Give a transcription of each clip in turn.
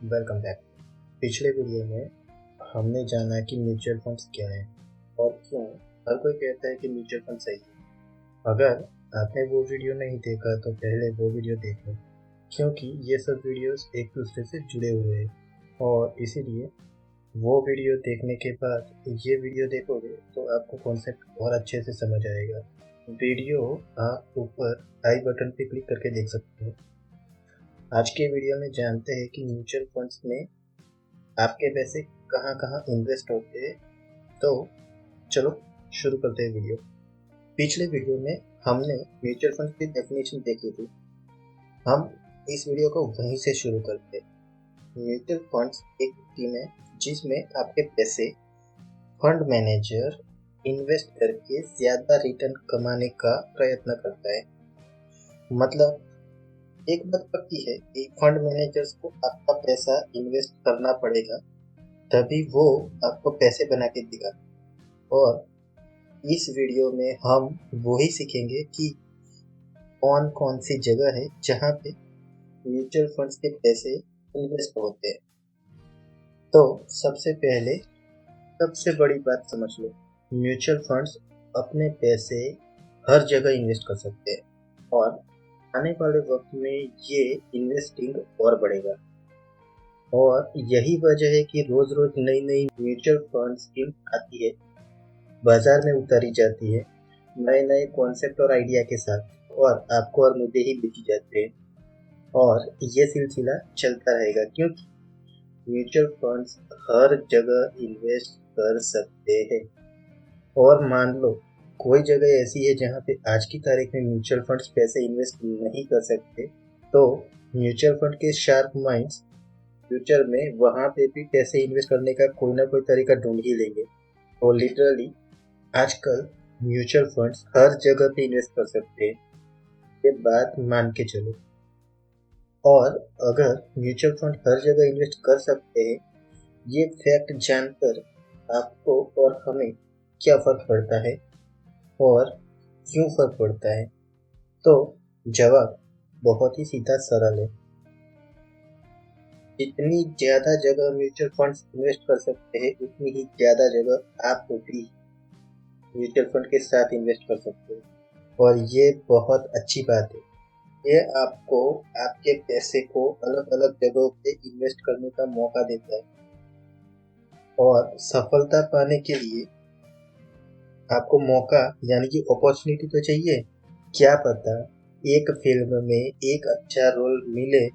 Welcome back. पिछले video में हमने जाना कि म्यूचुअल फंड्स क्या है और क्यों हर कोई कहता है कि म्यूचुअल फंड सही है। अगर आपने वो वीडियो नहीं देखा तो पहले वो वीडियो देख लो, क्योंकि ये सब वीडियोस एक दूसरे से जुड़े हुए हैं और इसीलिए वो वीडियो देखने के बाद ये वीडियो देखोगे तो आपको कॉन्सेप्ट और अच्छे से समझ आएगा। वीडियो आप ऊपर आई बटन पे क्लिक करके देख सकते हो। आज के वीडियो में जानते हैं कि म्यूचुअल फंड्स में आपके पैसे कहाँ कहाँ इन्वेस्ट होते हैं। तो चलो शुरू करते हैं वीडियो। पिछले वीडियो में हमने म्यूचुअल फंड की डेफिनेशन देखी थी। हम इस वीडियो को वहीं से शुरू करते हैं। म्यूचुअल फंड्स एक स्कीम है जिसमें आपके पैसे फंड मैनेजर इन्वेस्ट करके ज़्यादा रिटर्न कमाने का प्रयत्न करता है। मतलब एक बात पक्की है कि फंड मैनेजर्स को आपका पैसा इन्वेस्ट करना पड़ेगा, तभी वो आपको पैसे बना के देगा। और इस वीडियो में हम वही सीखेंगे कि कौन कौन सी जगह है जहाँ पे म्यूचुअल फंड्स के पैसे इन्वेस्ट होते हैं। तो सबसे पहले सबसे बड़ी बात समझ लो, म्यूचुअल फंड्स अपने पैसे हर जगह इन्वेस्ट कर सकते हैं और आने वाले वक्त में ये इन्वेस्टिंग और बढ़ेगा। और यही वजह है कि रोज रोज नई नई म्यूचुअल फंड स्कीम आती है, बाजार में उतारी जाती है नए नए कॉन्सेप्ट और आइडिया के साथ, और आपको और मुझे ही बेची जाते हैं। और ये सिलसिला चलता रहेगा क्योंकि म्यूचुअल फंड्स हर जगह इन्वेस्ट कर सकते हैं। और मान लो कोई जगह ऐसी है जहाँ पे आज की तारीख में म्यूचुअल फंड्स पैसे इन्वेस्ट नहीं कर सकते, तो म्यूचुअल फंड के शार्प माइंड्स फ्यूचर में वहाँ पे भी पैसे इन्वेस्ट करने का कोई ना कोई तरीका ढूंढ ही लेंगे। और लिटरली आजकल म्यूचुअल फंड्स हर जगह पे इन्वेस्ट कर सकते हैं, ये बात मान के चलो। और अगर म्यूचुअल फंड हर जगह इन्वेस्ट कर सकते हैं, ये फैक्ट जानकर आपको और हमें क्या फ़र्क पड़ता है और क्यों फ़र्क पड़ता है, तो जवाब बहुत ही सीधा सरल है। जितनी ज़्यादा जगह म्यूचुअल फंड्स इन्वेस्ट कर सकते हैं, उतनी ही ज़्यादा जगह आप भी म्यूचुअल फंड के साथ इन्वेस्ट कर सकते हो। और ये बहुत अच्छी बात है। ये आपको आपके पैसे को अलग अलग जगहों पे इन्वेस्ट करने का मौका देता है। और सफलता पाने के लिए आपको मौका यानी कि अपॉर्चुनिटी तो चाहिए। क्या पता एक फिल्म में एक अच्छा रोल मिले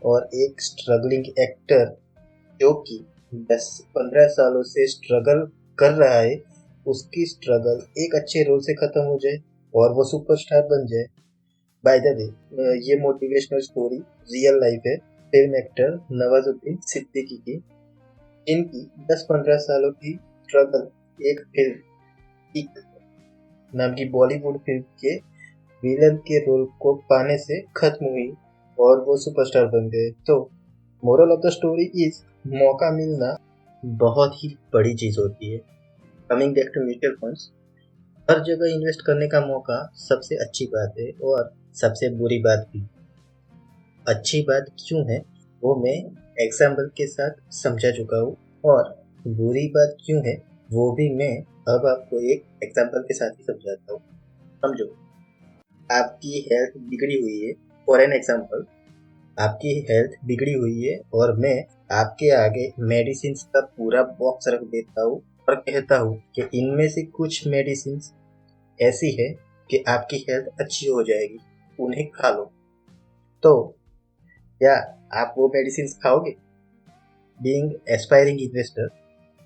और एक स्ट्रगलिंग एक्टर जो कि 10-15 सालों से स्ट्रगल कर रहा है, उसकी स्ट्रगल एक अच्छे रोल से खत्म हो जाए और वो सुपरस्टार बन जाए। बाय द वे, ये मोटिवेशनल स्टोरी रियल लाइफ है फिल्म एक्टर नवाजुद्दीन सिद्दीकी की, जिनकी 10-15 सालों की स्ट्रगल एक फिल्म किक नाम की बॉलीवुड फिल्म के विलन के रोल को पाने से खत्म हुई और वो सुपरस्टार बन गए। तो moral of the story is, मौका मिलना बहुत ही बड़ी चीज होती है। Coming back to mutual funds, हर जगह इन्वेस्ट करने का मौका सबसे अच्छी बात है और सबसे बुरी बात भी। अच्छी बात क्यों है वो मैं एग्जाम्पल के साथ समझा चुका हूँ, और बुरी बात क्यों है वो भी मैं अब आपको एक एग्जाम्पल के साथ ही समझाता हूँ। समझो, आपकी हेल्थ बिगड़ी हुई है। फॉर एन एग्जाम्पल, आपकी हेल्थ बिगड़ी हुई है और मैं आपके आगे मेडिसिन का पूरा बॉक्स रख देता हूँ और कहता हूँ कि इनमें से कुछ मेडिसिन ऐसी है कि आपकी हेल्थ अच्छी हो जाएगी, उन्हें खा लो। तो क्या आप वो मेडिसिन खाओगे? बीइंग एस्पायरिंग इन्वेस्टर,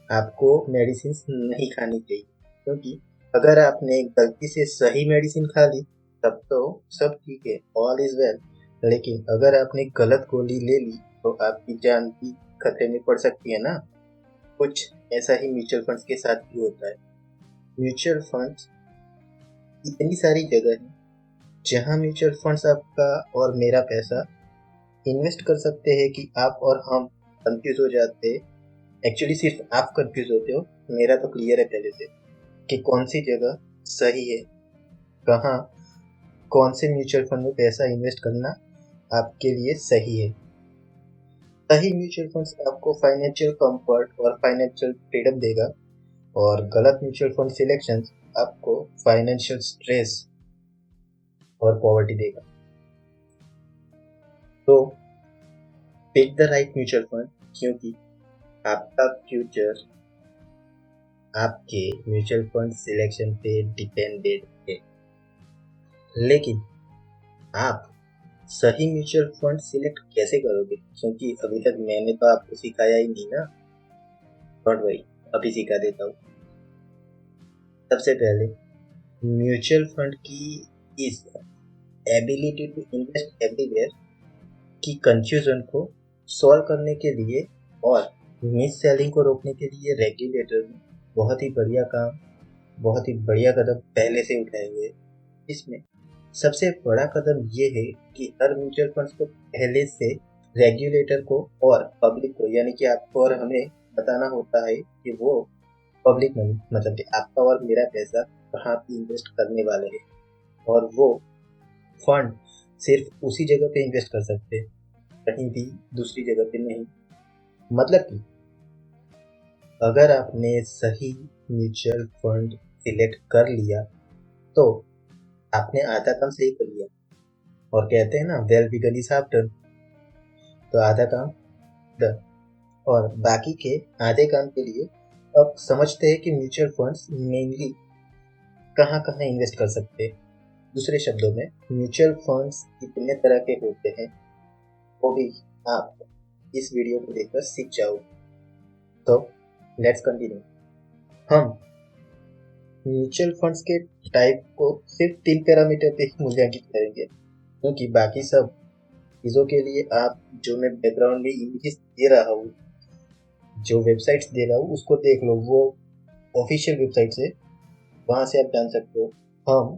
आपको मेडिसिन नहीं खानी चाहिए, क्योंकि अगर आपने गलती से सही मेडिसिन खा ली तब तो सब ठीक है, ऑल इज वेल। लेकिन अगर आपने गलत गोली ले ली तो आपकी जान भी खतरे में पड़ सकती है ना। कुछ ऐसा ही म्यूचुअल फंड्स के साथ भी होता है। म्यूचुअल फंड्स इतनी सारी जगह है जहां म्यूचुअल फंड्स आपका और मेरा पैसा इन्वेस्ट कर सकते हैं कि आप और हम कंफ्यूज हो जाते हैं। एक्चुअली सिर्फ आप कंफ्यूज होते हो, मेरा तो क्लियर है पहले से कि कौन सी जगह सही है, कहाँ कौन से म्यूचुअल फंड में पैसा इन्वेस्ट करना आपके लिए सही है। सही म्यूचुअल फंड्स आपको फाइनेंशियल कंफर्ट और फाइनेंशियल फ्रीडम देगा, और गलत म्यूचुअल फंड सिलेक्शन आपको फाइनेंशियल स्ट्रेस और पॉवर्टी देगा। तो pick the right mutual fund, क्योंकि आपका फ्यूचर आपके म्यूचुअल फंड सिलेक्शन पे डिपेंडेड है। लेकिन आप सही म्यूचुअल फंड सिलेक्ट कैसे करोगे, क्योंकि अभी तक मैंने तो आपको सिखाया ही नहीं ना। डोंट वरी, अभी सिखा देता हूँ। सबसे पहले म्यूचुअल फंड की इस एबिलिटी टू इन्वेस्ट एवरीवेयर की कंफ्यूजन को सॉल्व करने के लिए और मिस सेलिंग को रोकने के लिए रेगुलेटर ने बहुत ही बढ़िया काम, बहुत ही बढ़िया कदम पहले से उठाए हुए। इसमें सबसे बड़ा कदम ये है कि हर म्यूचुअल फंड्स को पहले से रेगुलेटर को और पब्लिक को, यानी कि आपको और हमें बताना होता है कि वो पब्लिक मनी, मतलब कि आपका और मेरा पैसा कहाँ पे इन्वेस्ट करने वाले हैं, और वो फंड सिर्फ उसी जगह पे इन्वेस्ट कर सकते हैं, कहीं भी दूसरी जगह पे नहीं। मतलब कि अगर आपने सही म्यूचुअल फंड सिलेक्ट कर लिया तो आपने आधा काम सही कर लिया, और कहते हैं ना well begun is half done, तो आधा काम डन। और बाकी के आधे काम के लिए अब समझते हैं कि म्यूचुअल फंड्स मेनली कहाँ कहाँ इन्वेस्ट कर सकते हैं। दूसरे शब्दों में म्यूचुअल फंड्स कितने तरह के होते हैं वो भी आप इस वीडियो को देखकर सीख जाओ। तो लेट्स कंटिन्यू। हम म्यूचुअल फंड्स के टाइप को सिर्फ 3 पैरामीटर पे ही मूल्यांकित करेंगे, क्योंकि बाकी सब चीज़ों के लिए आप जो मैं बैकग्राउंड में इमेजेस दे रहा हूँ, जो वेबसाइट्स दे रहा हूँ, उसको देख लो, वो ऑफिशियल वेबसाइट है, वहाँ से आप जान सकते हो। हम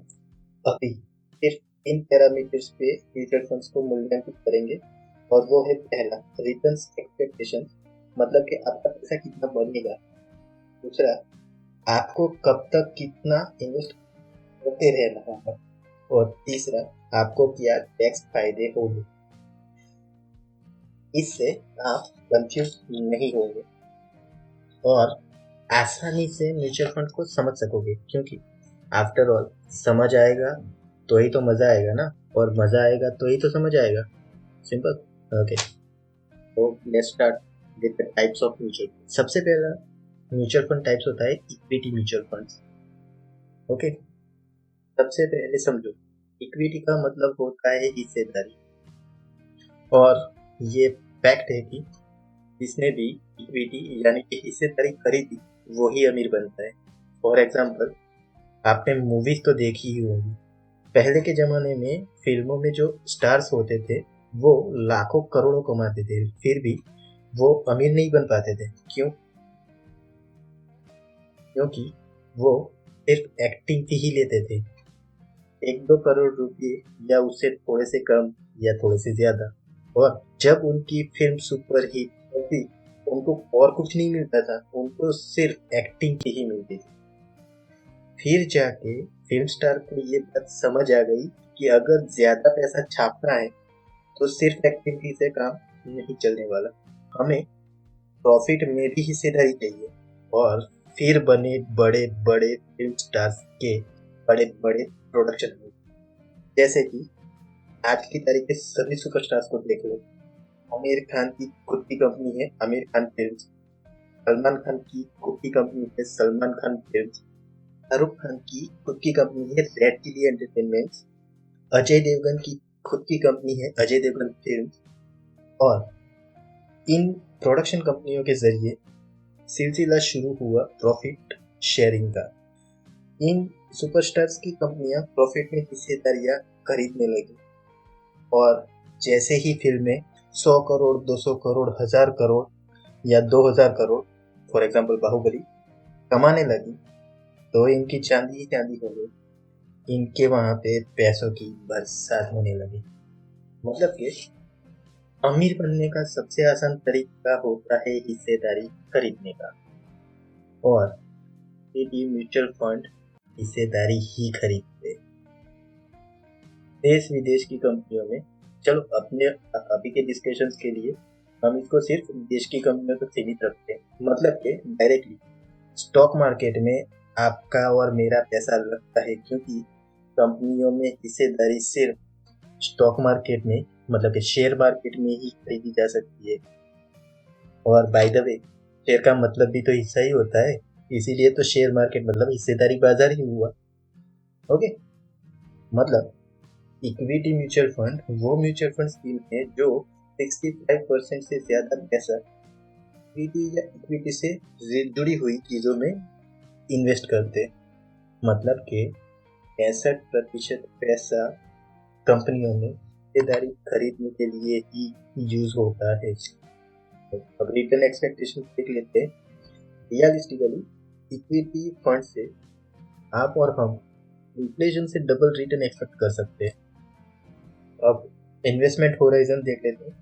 अभी सिर्फ 3 पैरामीटर्स पे म्यूचुअल फंड्स को मूल्यांकित करेंगे, और वो है पहला रिटर्न्स एक्सपेक्टेशन, मतलब कि आपका पैसा कितना बनेगा। दूसरा, आपको कब तक कितना इन्वेस्ट करते रहना होगा। और तीसरा, आपको क्या टैक्स फायदे होंगे। इससे आप कंफ्यूज नहीं होंगे और आसानी से म्यूचुअल फंड को समझ सकोगे, क्योंकि आफ्टर ऑल समझ आएगा तो ही तो मजा आएगा ना, और मजा आएगा तो ही तो समझ आएगा। सिंपल। ओके, तो let's start with the types of mutual fund. सबसे पहला म्यूचुअल फंड टाइप्स होता है इक्विटी म्यूचुअल फंड्स। ओके, सबसे पहले समझो, इक्विटी का मतलब होता है हिस्सेदारी, और ये फैक्ट है कि जिसने भी इक्विटी यानी कि हिस्सेदारी खरीदी वो ही अमीर बनता है। फॉर एग्जाम्पल, आपने मूवीज तो देखी ही होगी। पहले के जमाने में फिल्मों में जो स्टार्स होते थे वो लाखों करोड़ों कमाते थे, फिर भी वो अमीर नहीं बन पाते थे। क्यों? क्योंकि वो सिर्फ एक्टिंग की ही लेते थे। 1-2 करोड़ रुपए या उससे थोड़े से कम या थोड़े से ज्यादा, और जब उनकी फिल्म सुपर हिट होती उनको और कुछ नहीं मिलता था, उनको सिर्फ एक्टिंग की ही मिलती थी। फिर जाके फिल्म स्टार को ये बात समझ आ गई कि अगर ज्यादा पैसा छापना है तो सिर्फ एक्टिंग से काम नहीं चलने वाला, हमें प्रॉफिट में भी हिस्सेदारी चाहिए। और फिर बने बड़े बड़े फिल्म स्टार्स के बड़े बड़े प्रोडक्शन हाउस, जैसे कि आज की तारीख के सभी सुपरस्टार्स को देख लो। आमिर खान की खुद की कंपनी है आमिर खान फिल्म्स, सलमान खान की खुद की कंपनी है सलमान खान फिल्म्स, शाहरुख खान की खुद की कंपनी है red chilli entertainment, Ajay Devgan की खुद की कंपनी है अजय देवगन फिल्म्स। और इन प्रोडक्शन कंपनियों के जरिए सिलसिला शुरू हुआ प्रॉफिट शेयरिंग का। इन सुपरस्टार्स की कंपनियां प्रॉफिट में हिस्सेदारियां खरीदने लगी, और जैसे ही फिल्में 100 करोड़ 200 करोड़ 1000 करोड़ या 2000 करोड़, फॉर एग्जाम्पल बाहुबली, कमाने लगी तो इनकी चांदी ही चांदी हो गई। इनके वहां पे पैसों की बरसात होने लगी। मतलब कि अमीर बनने का सबसे आसान तरीका होता है हिस्सेदारी खरीदने का, और ये म्यूचुअल फंड हिस्सेदारी ही खरीदते। देश विदेश की कंपनियों में, चलो अपने अभी के डिस्कशंस के लिए हम इसको सिर्फ देश की कंपनियों तक सीमित रखते हैं, मतलब कि डायरेक्टली स्टॉक मार्केट में आपका और मेरा पैसा लगता है, क्योंकि कंपनियों में हिस्सेदारी सिर्फ स्टॉक मार्केट में, मतलब कि शेयर मार्केट में ही खरीदी जा सकती है। और बाय द वे, शेयर का मतलब भी तो हिस्सा ही होता है, इसीलिए तो शेयर मार्केट मतलब हिस्सेदारी बाजार ही हुआ। ओके, मतलब इक्विटी म्यूचुअल फंड वो म्यूचुअल फंड स्कीम है जो 65% से ज्यादा पैसा इक्विटी या इक्विटी से जुड़ी हुई चीजों में इन्वेस्ट करते हैं। मतलब कि 65% पैसा कंपनियों में हिस्सेदारी खरीदने के लिए ही यूज होता है। अब रिटर्न एक्सपेक्टेशन देख लेते हैं। रियलिस्टिकली इक्विटी फंड से आप और हम इन्फ्लेशन से डबल रिटर्न एक्सपेक्ट कर सकते हैं। अब इन्वेस्टमेंट होराइजन देख लेते हैं।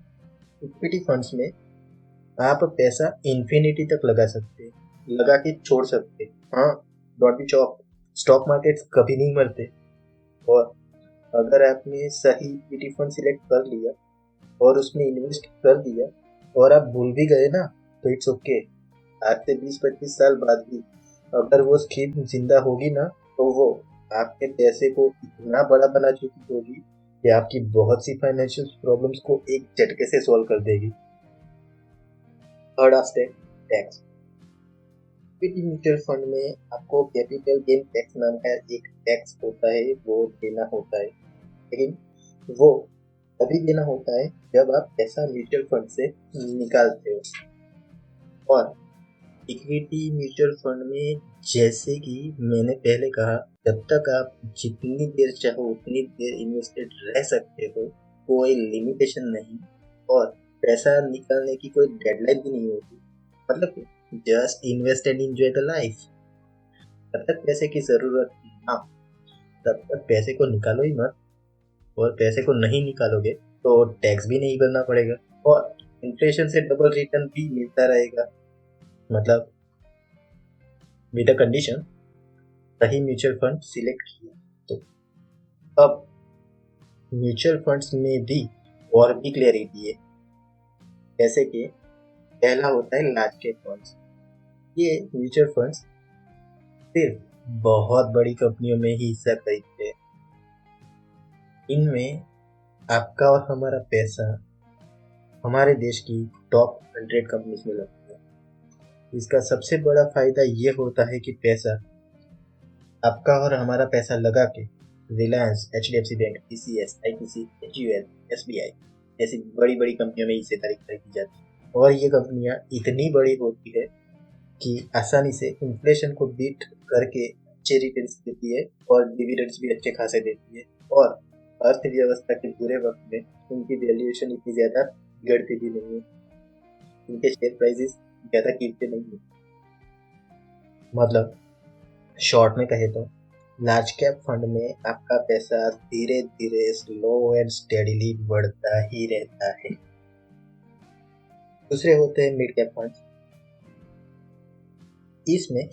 इक्विटी फंड्स में आप पैसा इन्फिनिटी तक लगा सकते हैं, लगा के छोड़ सकते हैं। हाँ, don't be chop, stock markets कभी नहीं मरते। और अगर आपने सही इक्विटी फंड सिलेक्ट कर लिया और उसमें इन्वेस्ट कर दिया और आप भूल भी गए ना, तो इट्स ओके। आज से 20-25 साल बाद भी अगर वो स्कीम जिंदा होगी ना, तो वो आपके पैसे को इतना बड़ा बना चुकी होगी कि आपकी बहुत सी फाइनेंशियल प्रॉब्लम्स को एक झटके से सॉल्व कर देगी। Third aspect, tax. Equity mutual fund में आपको कैपिटल गेन टैक्स नाम का एक टैक्स होता है, वो देना होता है। लेकिन वो तभी देना होता है जब आप पैसा म्यूचुअल फंड से निकालते हो। और इक्विटी म्यूचुअल फंड में, जैसे कि मैंने पहले कहा, जब तक आप जितनी देर चाहो उतनी देर इन्वेस्टेड रह सकते हो, कोई लिमिटेशन नहीं, और पैसा निकालने की कोई डेडलाइन भी नहीं होती। मतलब just invest and enjoy the life. जब तक पैसे की जरूरत ना, तब तक पैसे को निकालो ही मत। और पैसे को नहीं निकालोगे तो टैक्स भी नहीं भरना पड़ेगा और इन्फ्लेशन से डबल रिटर्न भी मिलता रहेगा। मतलब विद अ कंडीशन सही म्यूचुअल फंड सिलेक्ट किया तो। अब म्यूचुअल फंड्स में भी और भी क्लैरिटी है। जैसे कि पहला होता है लार्ज कैप फंड्स। ये म्यूचुअल फंड्स सिर्फ बहुत बड़ी कंपनियों में ही हिस्सा खरीदते हैं। इनमें आपका और हमारा पैसा हमारे देश की टॉप 100 कंपनीज में लगता है। इसका सबसे बड़ा फायदा ये होता है कि पैसा, आपका और हमारा पैसा लगा के Reliance, HDFC bank, TCS, ITC, HUL, SBI जैसी बड़ी बड़ी कंपनियों में हिस्सेदारी खरीदी जाती है। और ये कंपनियां इतनी बड़ी होती है कि आसानी से इन्फ्लेशन को बीट करके अच्छे रिटर्न्स देती है और डिविडेंड्स भी अच्छे खासे देती है। और अर्थव्यवस्था के बुरे वक्त में उनकी वैल्यूएशन इतनी ज्यादा गिरती भी नहीं है, उनके शेयर प्राइसेस ज्यादा गिरते नहीं है। मतलब शॉर्ट में कहे तो लार्ज कैप फंड में आपका पैसा धीरे धीरे स्लो एंड स्टेडीली बढ़ता ही रहता है। दूसरे होते हैं मिड कैप फंड। इसमें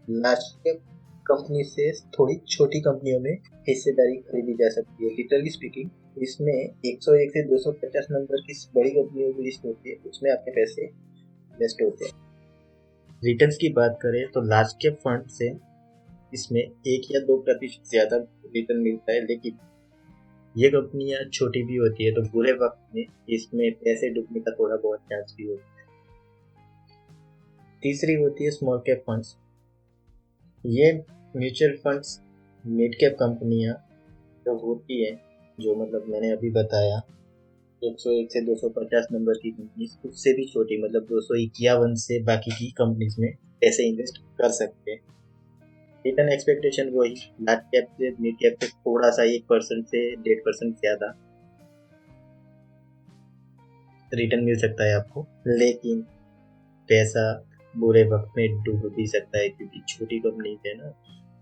लार्ज कैप कंपनी से थोड़ी छोटी कंपनियों में हिस्सेदारी खरीदी जा सकती है। लिटरली स्पीकिंग, इसमें 101 से 250 नंबर की बड़ी कंपनियों की लिस्ट होती है, उसमें आपके पैसे इन्वेस्ट होते हैं। रिटर्न्स की बात करें तो लार्ज कैप फंड से इसमें 1 या 2% ज्यादा रिटर्न मिलता है, लेकिन ये कंपनियां छोटी भी होती है तो बुरे वक्त में इसमें पैसे डूबने का थोड़ा बहुत चांस भी होता है। तीसरी होती है स्मॉल कैप फंड्स। ये म्यूचुअल फंड्स मिड कैप कंपनियां जो होती है, जो मतलब मैंने अभी बताया 101 से 250 नंबर की कंपनीज, उससे भी छोटी, मतलब 251 से बाकी की कंपनीज में पैसे इन्वेस्ट कर सकते हैं। रिटर्न एक्सपेक्टेशन वही लार्ज कैप से मिड कैप से थोड़ा सा 1% से 1.5% ज्यादा रिटर्न मिल सकता है आपको, लेकिन पैसा बुरे वक्त में डूब भी सकता है, क्योंकि छोटी कंपनी है ना,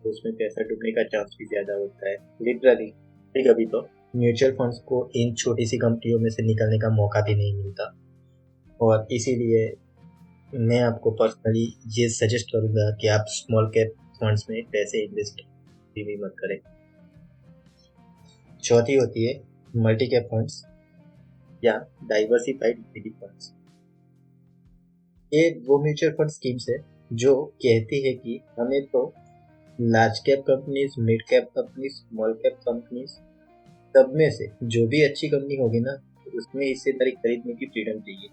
तो उसमें पैसा डूबने का चांस भी ज्यादा होता है। लिटरली कभी तो म्यूचुअल फंड्स को इन छोटी सी कंपनियों में से निकलने का मौका भी नहीं मिलता। और इसीलिए मैं आपको पर्सनली ये सजेस्ट करूंगा कि आप स्मॉल कैप फंड्स में पैसे इन्वेस्ट भी मत करें। चौथी होती है मल्टी कैप फंड्स या डाइवर्सिफाइड इक्विटी फंड्स। ये वो म्यूचुअल फंड स्कीम्स है जो कहती है कि हमें तो large cap companies, mid cap companies, small cap companies, सब में से जो भी अच्छी कंपनी होगी ना उसमें हिस्सेदारी खरीदने की फ्रीडम चाहिए।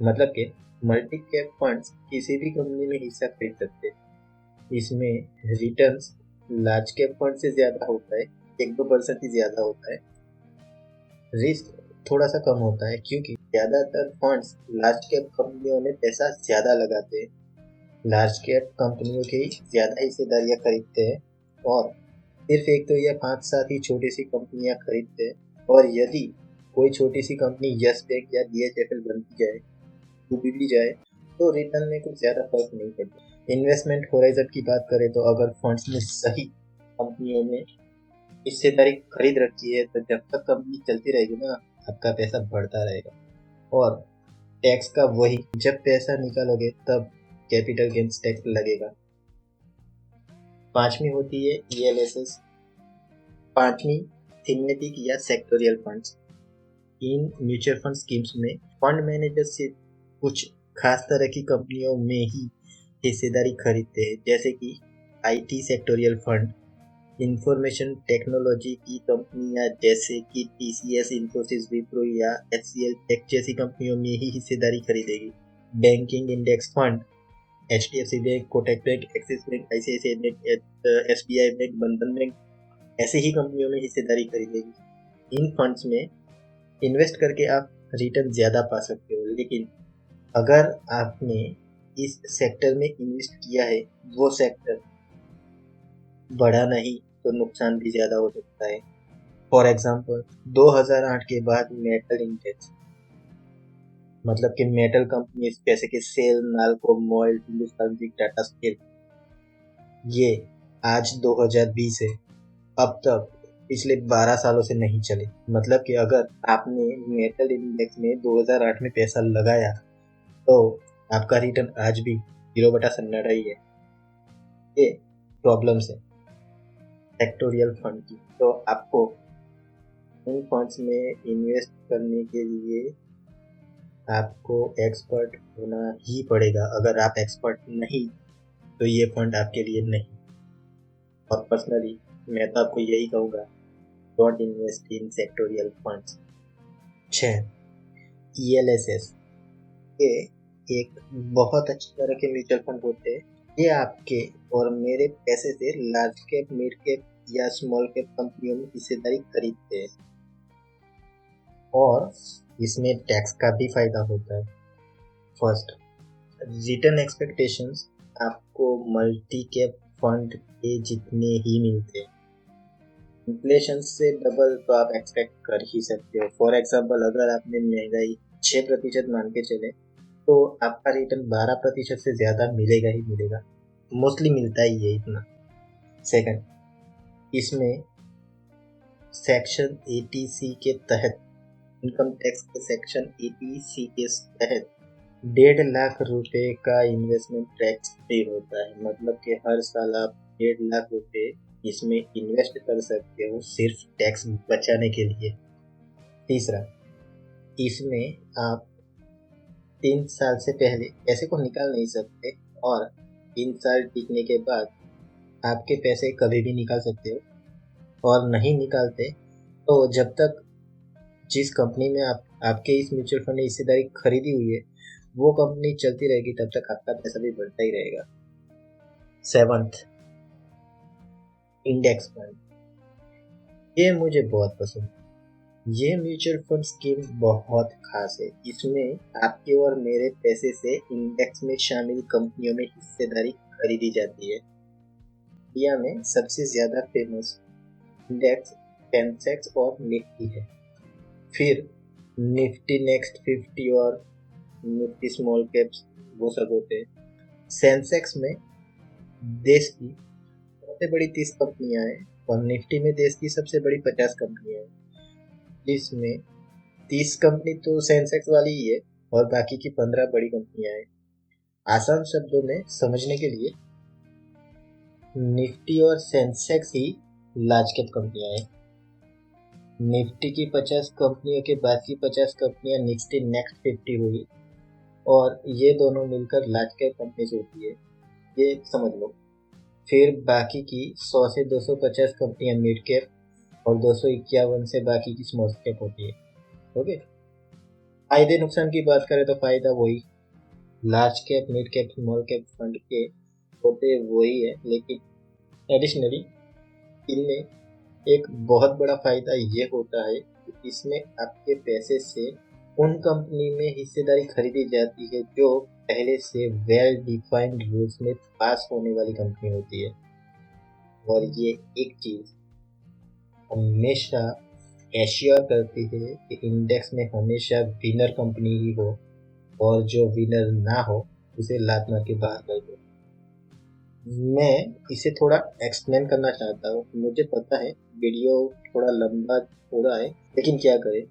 मतलब कि मल्टी कैप फंड्स किसी भी कंपनी में हिस्सा खरीद सकते हैं। इसमें रिटर्न्स लार्ज कैप फंड से ज्यादा होता है, 1-2% ही ज्यादा होता है। रिस्क थोड़ा सा कम होता है क्योंकि ज्यादातर फंड्स लार्ज कैप कंपनियों में पैसा ज्यादा लगाते हैं। लार्ज कैप कंपनियों की ज्यादा हिस्सेदारियां खरीदते हैं और सिर्फ एक तो या 5-7 ही छोटी सी कंपनियां खरीदते हैं। और यदि कोई छोटी सी कंपनी यस बैंक या DHFL बनती जाए, डूबी भी जाए, तो रिटर्न में कुछ ज्यादा फर्क नहीं पड़ता। इन्वेस्टमेंट होराइजन की बात करें तो अगर फंड्स ने सही कंपनियों में हिस्सेदारी खरीद रखी है तो जब तक कंपनी चलती रहेगी ना आपका पैसा बढ़ता रहेगा। और टैक्स का वही, जब पैसा निकालोगे तब कैपिटल गेन्स टैक्स लगेगा। पांचवी होती है ELSS, पांचवी थीमेटिक या sectoral funds. In mutual fund schemes में फंड मैनेजर सिर्फ कुछ खास तरह की कंपनियों में ही हिस्सेदारी खरीदते हैं, जैसे कि IT sectoral fund, information technology की कंपनियां जैसे कि TCS, इन्फोसिस, विप्रो या HCL टेक जैसी कंपनियों में ही हिस्सेदारी खरीदेगी। Banking index fund HDFC bank, Kotak bank, axis bank, ICICI bank, SBI bank, बंधन बैंक ऐसे ही कंपनियों में हिस्सेदारी खरीदेगी। इन फंड्स में इन्वेस्ट करके आप रिटर्न ज़्यादा पा सकते हो, लेकिन अगर आपने इस सेक्टर में इन्वेस्ट किया है वो सेक्टर बढ़ा नहीं तो नुकसान भी ज़्यादा हो सकता है। फॉर एग्जांपल 2008 के बाद मेटल इंडेक्स, मतलब कि मेटल कंपनी जैसे कि सेल, नाल्को, मोइल, हिंदुस्तान जिंक, टाटा स्टील, ये आज 2020 है, अब तक पिछले 12 सालों से नहीं चले। मतलब कि अगर आपने मेटल इंडेक्स में 2008 में पैसा लगाया तो आपका रिटर्न आज भी 0/17 ही है। ये प्रॉब्लम्स है सेक्टोरियल फंड की। तो आपको इन फंड्स में इन्वेस्ट करने के लिए आपको एक्सपर्ट होना ही पड़ेगा। अगर आप एक्सपर्ट नहीं तो ये फंड आपके लिए नहीं। और पर्सनली मैं तो आपको यही कहूँगा, don't invest in sectoral funds. 6. ELSS, ये एक बहुत अच्छी तरह के म्यूचुअल फंड होते हैं। ये आपके और मेरे पैसे से लार्ज कैप, मिड कैप या स्मॉल कैप कंपनियों में हिस्सेदारी खरीदते हैं और इसमें टैक्स का भी फायदा होता है। फर्स्ट, रिटर्न एक्सपेक्टेशंस आपको मल्टी कैप फंड के जितने ही मिलते हैं। इन्फ्लेशन से डबल तो आप एक्सपेक्ट कर ही सकते हो। फॉर एग्जाम्पल अगर आपने महंगाई 6% मान के चले तो आपका रिटर्न 12% से ज़्यादा मिलेगा ही मिलेगा। मोस्टली मिलता ही है इतना। सेकंड, इसमें सेक्शन 80C के तहत, इनकम टैक्स के सेक्शन 80C के तहत 1.5 लाख रुपए का इन्वेस्टमेंट टैक्स फ्री होता है। मतलब कि हर साल आप 1.5 लाख रुपए इसमें इन्वेस्ट कर सकते हो सिर्फ टैक्स बचाने के लिए। तीसरा, इसमें आप 3 साल से पहले पैसे को निकाल नहीं सकते और 3 साल टिकने के बाद आपके पैसे कभी भी निकाल सकते हो। और नहीं निकालते तो जब तक जिस कंपनी में आपके इस म्यूचुअल फंड ने हिस्सेदारी खरीदी हुई है वो कंपनी चलती रहेगी, तब तक आपका पैसा भी बढ़ता ही रहेगा। 7th, इंडेक्स फंड, ये मुझे बहुत पसंद है। ये म्यूचुअल फंड स्कीम बहुत खास है। इसमें आपके और मेरे पैसे से इंडेक्स में शामिल कंपनियों में हिस्सेदारी खरीदी जाती है। इंडिया में सबसे ज्यादा फेमस इंडेक्स सेंसेक्स और निफ्टी है। फिर निफ्टी नेक्स्ट 50 और निफ्टी स्मॉल कैप्स वो सब होते हैं। सेंसेक्स में देश की सबसे बड़ी 30 कंपनियां हैं और निफ्टी में देश की सबसे बड़ी 50 कंपनियां हैं। जिसमें 30 कंपनी तो सेंसेक्स वाली ही है और बाकी की 15 बड़ी कंपनियां हैं। आसान शब्दों में समझने के लिए निफ्टी और सेंसेक्स ही लार्ज कैप कंपनियां हैं। निफ्टी की 50 कंपनियों के बाद की 50 कंपनियां निफ्टी नेक्स्ट 50 हुई और ये दोनों मिलकर लार्ज कैप कंपनीज होती है, ये समझ लो। फिर बाकी की 100 से 250 कंपनियां मिड कैप और 251 से बाकी की स्मॉल कैप होती है। ओके, फायदे नुकसान की बात करें तो फायदा वही large cap mid cap small cap fund के होते वही है, लेकिन एडिशनली इनमें एक बहुत बड़ा फायदा ये होता है कि इसमें आपके पैसे से उन कंपनी में हिस्सेदारी खरीदी जाती है जो पहले से वेल डिफाइंड रूल्स में पास होने वाली कंपनी होती है। और ये एक चीज हमेशा एश्योर करती है कि इंडेक्स में हमेशा विनर कंपनी ही हो, और जो विनर ना हो उसे लात मार के बाहर कर दो। मैं इसे थोड़ा एक्सप्लेन करना चाहता हूँ। मुझे पता है वीडियो थोड़ा लंबा हो रहा है, लेकिन क्या करें,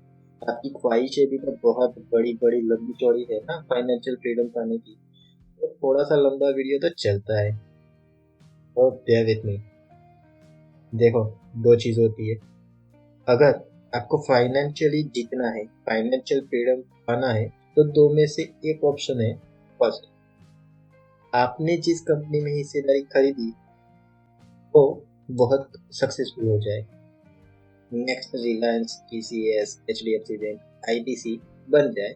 आपकी ख्वाहिशें भी तो बहुत बड़ी बड़ी लंबी चौड़ी है ना फाइनेंशियल फ्रीडम पाने की, तो थोड़ा सा लंबा वीडियो तो चलता है। और बेयर विथ मी। देखो, दो चीज होती है। अगर आपको फाइनेंशियली जीतना है, फाइनेंशियल फ्रीडम पाना है, तो दो में से एक ऑप्शन है। फर्स्ट, आपने जिस कंपनी में हिस्सेदारी खरीदी वो बहुत सक्सेसफुल हो जाए, next Reliance, TCS, HDFC bank, ITC बन जाए,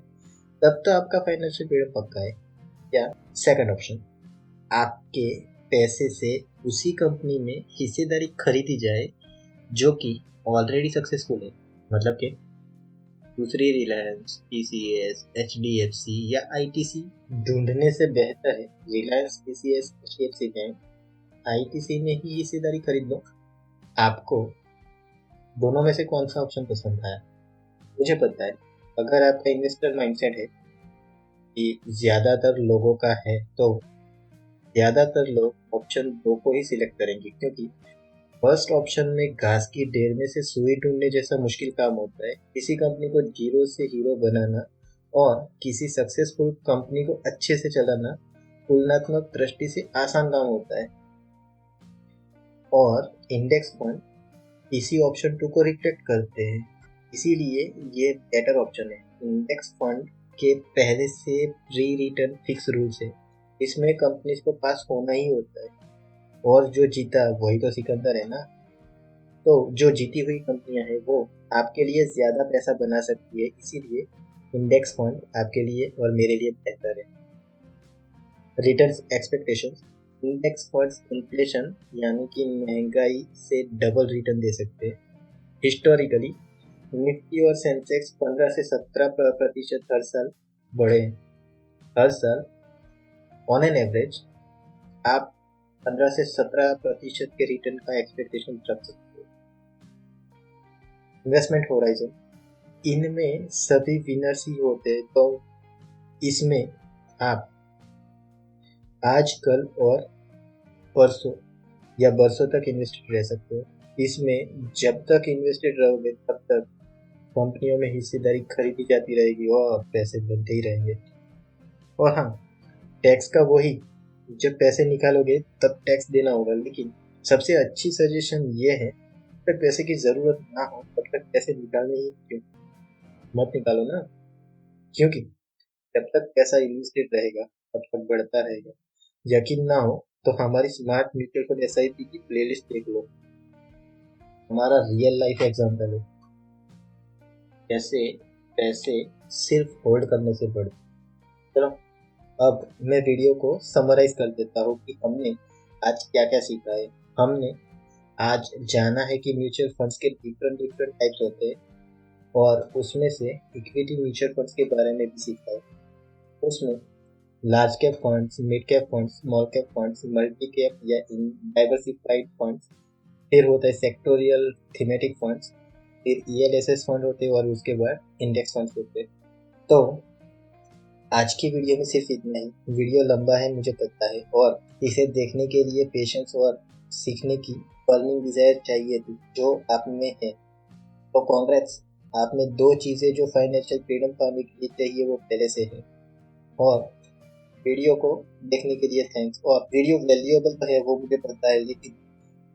तब तो आपका फाइनेंशियल फ्रीडम पक्का है। या सेकंड ऑप्शन, आपके पैसे से उसी कंपनी में हिस्सेदारी खरीदी जाए जो कि ऑलरेडी सक्सेसफुल है, मतलब कि दूसरी रिलायंस, टीसीएस, एचडीएफसी या आईटीसी ढूंढने से बेहतर है Reliance, TCS, HDFC bank, ITC में ही हिस्सेदारी खरीद लो। आपको दोनों में से कौन सा ऑप्शन पसंद आया? मुझे पता है अगर आपका इन्वेस्टर माइंडसेट है कि ज्यादातर लोगों का है, तो ज्यादातर लोग ऑप्शन 2 को ही सिलेक्ट करेंगे, क्योंकि फर्स्ट ऑप्शन में घास की ढेर में से सुई ढूंढने जैसा मुश्किल काम होता है। किसी कंपनी को जीरो से हीरो बनाना और किसी सक्सेसफुल कंपनी को अच्छे से चलाना तुलनात्मक दृष्टि से आसान काम होता है, और इंडेक्स फंड इसी ऑप्शन 2 को रिफ्लेक्ट करते हैं। इसीलिए ये बेटर ऑप्शन है। इंडेक्स फंड के पहले से प्री रिटर्न फिक्स रूल्स है, इसमें कंपनीज को पास होना ही होता है, और जो जीता वही तो सिकंदर है ना। तो जो जीती हुई कंपनियां हैं वो आपके लिए ज्यादा पैसा बना सकती है, इसीलिए इंडेक्स फंड आपके लिए और मेरे लिए बेहतर है। Return expectations, index funds inflation यानी कि महंगाई से डबल रिटर्न दे सकते हैं। हिस्टोरिकली निफ्टी और सेंसेक्स 15 से 17% हर साल बढ़े। हर साल ऑन एन एवरेज आप 15 से 17% के रिटर्न का एक्सपेक्टेशन रख सकते हो। इन्वेस्टमेंट होराइजन, इनमें सभी विनर्स ही होते हैं, तो इसमें आप आज, कल और परसों या बरसों तक इन्वेस्टेड रह सकते हो। इसमें जब तक इन्वेस्टेड रहोगे तब तक कंपनियों में हिस्सेदारी खरीदी जाती रहेगी और पैसे बनते ही रहेंगे। और हाँ, टैक्स का वही, जब पैसे निकालोगे तब टैक्स देना होगा, लेकिन सबसे अच्छी सजेशन ये है, जब तक पैसे की जरूरत ना हो तब तक पैसे निकालने ही क्यों मत निकालो ना, क्योंकि जब तक पैसा इन्वेस्टेड रहेगा तब तक बढ़ता रहेगा। यकीन ना हो तो हमारी स्मार्ट म्यूचुअल फंड एसआईपी की प्लेलिस्ट देख लो, हमारा रियल लाइफ एग्जांपल है कैसे पैसे सिर्फ होल्ड करने से बढ़ते। चलो, अब मैं वीडियो को समराइज कर देता हूँ कि हमने आज क्या क्या सीखा है। हमने आज जाना है कि म्यूचुअल फंड्स के डिफरेंट डिफरेंट टाइप्स होते हैं, और उसमें से इक्विटी म्यूचुअल फंड्स के बारे में भी सीखा है। उसमें large cap funds, mid cap funds, small cap funds, multi cap या डाइवर्सिफाइड फंड्स, फिर होता है सेक्टोरियल थीमेटिक फंड्स, फिर ईएलएसएस फंड होते हैं, और उसके बाद इंडेक्स फंड्स होते हैं। तो आज की वीडियो में सिर्फ इतना ही। वीडियो लंबा है मुझे पता है, और इसे देखने के लिए पेशेंस और सीखने की बर्निंग डिजायर चाहिए थी, जो आप में है। तो कांग्रेट्स, आप में दो चीजें जो फाइनेंशियल फ्रीडम पाने के लिए चाहिए वो पहले से है। और वीडियो को देखने के लिए थैंक्स। और वीडियो वैल्यूएबल तो है वो मुझे पता है, लेकिन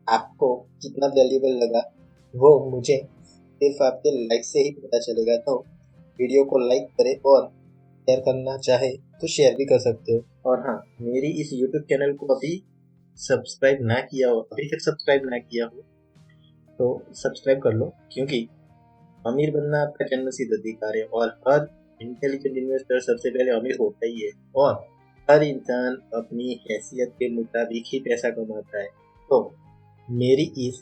आपको कितना वैल्यूएबल लगा वो मुझे सिर्फ आपके लाइक से ही पता चलेगा। तो वीडियो को लाइक करें, और शेयर करना चाहे तो शेयर भी कर सकते हो। और हाँ, मेरी इस यूट्यूब चैनल को अभी सब्सक्राइब ना किया हो, अभी तक सब्सक्राइब ना किया हो तो सब्सक्राइब कर लो, क्योंकि अमीर बनना आपका जन्मसिद्ध अधिकार है और हर इंटेलिजेंट इन्वेस्टर सबसे पहले अमीर होता ही है, और हर इंसान अपनी हैसियत के मुताबिक ही पैसा कमाता है। तो मेरी इस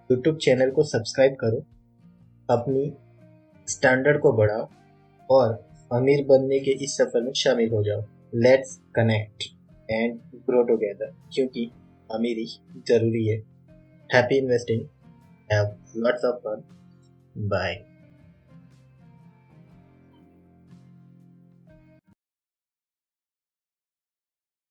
यूट्यूब चैनल को सब्सक्राइब करो, अपनी स्टैंडर्ड को बढ़ाओ और अमीर बनने के इस सफर में शामिल हो जाओ। Let's connect and grow together, क्योंकि अमीरी जरूरी है। Happy investing, have lots of fun, bye.